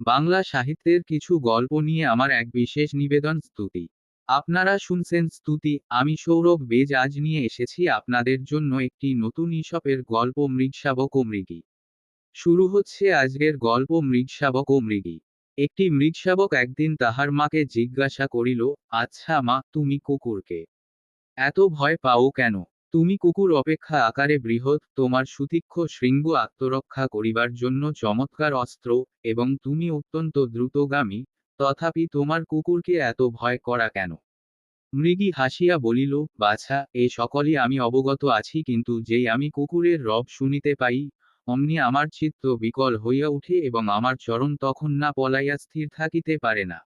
বাংলা সাহিত্যের কিছু গল্প নিয়ে আমার এক বিশেষ নিবেদন স্তুতি। আপনারা শুনছেন স্তুতি, আমি সৌরভ বেজ আজ নিয়ে এসেছি আপনাদের জন্য একটি নতুন ঈশপের গল্প মৃগশাবক ও মৃগী। শুরু হচ্ছে আজকের গল্প মৃগশাবক ও মৃগী। একটি মৃগশাবক একদিন তাহার মাকে জিজ্ঞাসা করিল, আচ্ছা মা, তুমি কুকুরকে এত ভয় পাও কেন? তুমি কুকুর অপেক্ষা আকারে বৃহৎ, তোমার সুতীক্ষ্ণ শৃঙ্গ আত্মরক্ষা করিবার জন্য চমৎকার অস্ত্র, এবং তুমি অত্যন্ত দ্রুতগামী, তথাপি তোমার কুকুরকে এত ভয় করা কেন? মৃগী হাসিয়া বলিল, বাছা, এ সকলই আমি অবগত আছি, কিন্তু যেই আমি কুকুরের রব শুনিতে পাই, অমনি আমার চিত্ত বিকল হইয়া উঠে এবং আমার চরণ তখন না পলাইয়া স্থির থাকিতে পারে না।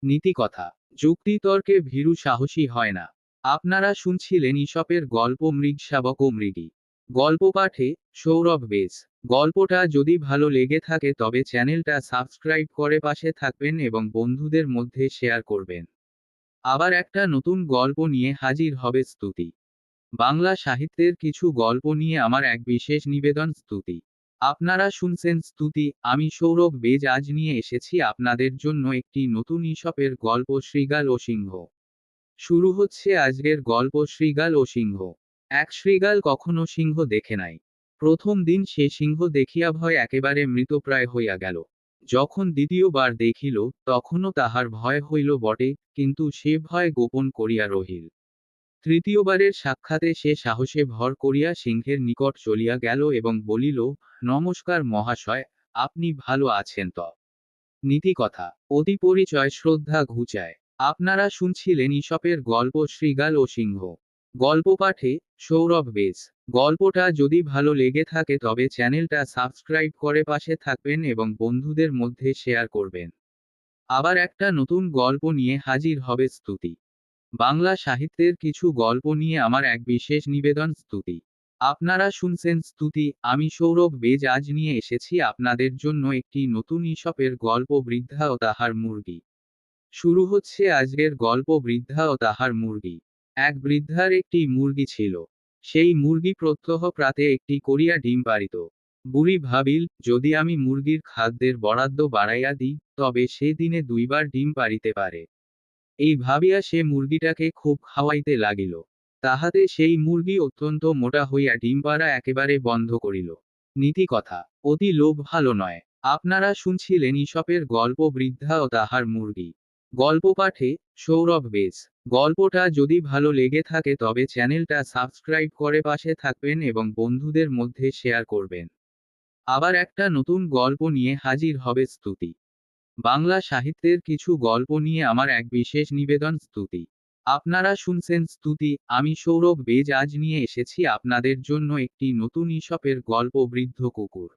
নীতিকথা। যুক্তিতর্কে ভীরু সাহসী হয় না। আপনারা শুনছিলেন ঈশপের গল্প মৃগশাবক ও মৃগী। গল্প পাঠে সৌরভ বেজ। গল্পটা যদি ভালো লেগে থাকে তবে চ্যানেলটা সাবস্ক্রাইব করে পাশে থাকবেন এবং বন্ধুদের মধ্যে শেয়ার করবেন। আবার একটা নতুন গল্প নিয়ে হাজির হবে স্তুতি। বাংলা সাহিত্যের কিছু গল্প নিয়ে আমার এক বিশেষ নিবেদন স্তুতি। আপনারা শুনছেন স্তুতি, আমি সৌরভ বেজ আজ নিয়ে এসেছি আপনাদের জন্য একটি নতুন ঈশপের গল্প শৃগাল ও সিংহ। শুরু হচ্ছে আজকের গল্প শৃগাল ও সিংহ। এক শৃগাল কখনো সিংহ দেখে নাই। প্রথম দিন সে সিংহ দেখিয়া ভয় একেবারে মৃতপ্রায় হইয়া গেল। যখন দ্বিতীয়বার দেখিল, তখনও তাহার ভয় হইল বটে, কিন্তু সে ভয় গোপন করিয়া রহিল। তৃতীয়বারের সাক্ষাতে সে সাহসে ভর করিয়া সিংহের নিকট চলিয়া গেল এবং বলিল, নমস্কার মহাশয়, আপনি ভালো আছেন তো? নীতিকথা। অতি পরিচয় শ্রদ্ধা ঘুচায়। আপনারা শুনছিলেন ঈশপের গল্প শৃগাল ও সিংহ। গল্প পাঠে সৌরভ বেজ। গল্পটা যদি ভালো লেগে থাকে তবে চ্যানেলটা সাবস্ক্রাইব করে পাশে থাকবেন এবং বন্ধুদের মধ্যে শেয়ার করবেন। আবার একটা নতুন গল্প নিয়ে হাজির হবে স্তুতি। বাংলা সাহিত্যের কিছু গল্প নিয়ে আমার এক বিশেষ নিবেদন স্তুতি। আপনারা শুনছেন স্তুতি, আমি সৌরভ বেজ আজ নিয়ে এসেছি আপনাদের জন্য একটি নতুন ঈশপের গল্প বৃদ্ধা ও তাহার মুরগি। শুরু হচ্ছে আজকের গল্প বৃদ্ধা ও তাহার মুরগি। এক বৃদ্ধার একটি মুরগি ছিল। সেই মুরগি প্রত্যহ প্রাতে একটি করিয়া ডিম পাড়িত। বুড়ি ভাবিল, যদি আমি মুরগির খাদ্যের বরাদ্দ বাড়াইয়া দিই, তবে সে দিনে দুইবার ডিম পাড়িতে পারে। এই ভাবিয়া সে মুরগিটাকে খুব খাওয়াইতে লাগিল। তাহাতে সেই মুরগি অত্যন্ত মোটা হইয়া ডিম পাড়া একেবারে বন্ধ করিল। নীতিকথা। অতি লোভ ভালো নয়। আপনারা শুনছিলেন ঈশপের গল্প বৃদ্ধা ও তাহার মুরগি। গল্প পাঠে সৌরভ বেজ। গল্পটা যদি ভালো লেগে থাকে তবে চ্যানেলটা সাবস্ক্রাইব করে পাশে থাকবেন এবং বন্ধুদের মধ্যে শেয়ার করবেন। আবার একটা নতুন গল্প নিয়ে হাজির হবে স্তুতি। বাংলা সাহিত্যের কিছু গল্প নিয়ে আমার এক বিশেষ নিবেদন স্তুতি। আপনারা শুনছেন স্তুতি, আমি সৌরভ বেজ আজ নিয়ে এসেছি আপনাদের জন্য একটি নতুন ঈশপের গল্প বৃদ্ধ কুকুর।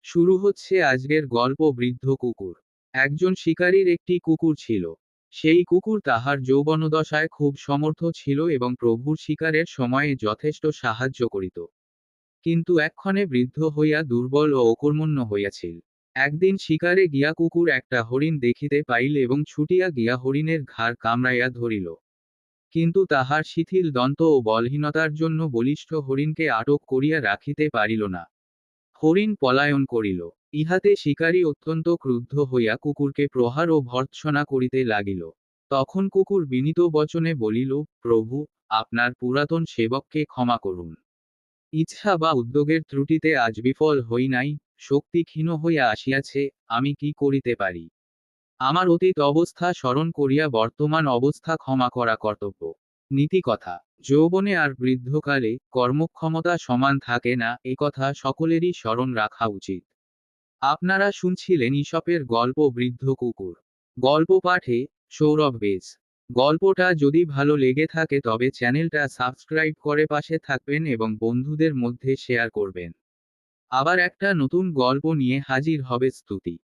শুরু হচ্ছে আজকের গল্প বৃদ্ধ কুকুর। একজন শিকারীর একটি কুকুর ছিল। সেই কুকুর তাহার যৌবনদশায় খুব সমর্থ ছিল এবং প্রভুর শিকারের সময়ে যথেষ্ট সাহায্য করিত। কিন্তু এক্ষণে বৃদ্ধ হইয়া দুর্বল ও অকর্মণ্য হইয়াছিল। একদিন শিকারে গিয়া কুকুর একটা হরিণ দেখিতে পাইল এবং ছুটিয়া গিয়া হরিণের ঘাড় কামড়াইয়া ধরিল। কিন্তু তাহার শিথিল দন্ত ও বলহীনতার জন্য বলিষ্ঠ হরিণকে আটক করিয়া রাখিতে পারিল না। হরিণ পলায়ন করিল। ইহাতে শিকারী অত্যন্ত ক্রুদ্ধ হইয়া কুকুরকে প্রহার ও ভর্ৎসনা করিতে লাগিল। তখন কুকুর বিনীত বচনে বলিল, প্রভু, আপনার পুরাতন সেবককে ক্ষমা করুন। ইচ্ছা বা উদ্যোগের ত্রুটিতে আজ বিফল হই নাই, শক্তি ক্ষীণ হইয়া আসিয়াছে, আমি কি করিতে পারি? আমার অতীত অবস্থা স্মরণ করিয়া বর্তমান অবস্থা ক্ষমা করা কর্তব্য। নীতিকথা। যৌবনে আর বৃদ্ধকালে কর্মক্ষমতা সমান থাকে না, একথা সকলেরই স্মরণ রাখা উচিত। আপনারা শুনছিলেন ঈশপের গল্প বৃদ্ধ কুকুর। গল্প পাঠে সৌরভ বেজ। গল্পটা যদি ভালো লেগে থাকে তবে চ্যানেলটা সাবস্ক্রাইব করে পাশে থাকবেন এবং বন্ধুদের মধ্যে শেয়ার করবেন। আবার একটা নতুন গল্প নিয়ে হাজির হবে স্তুতি।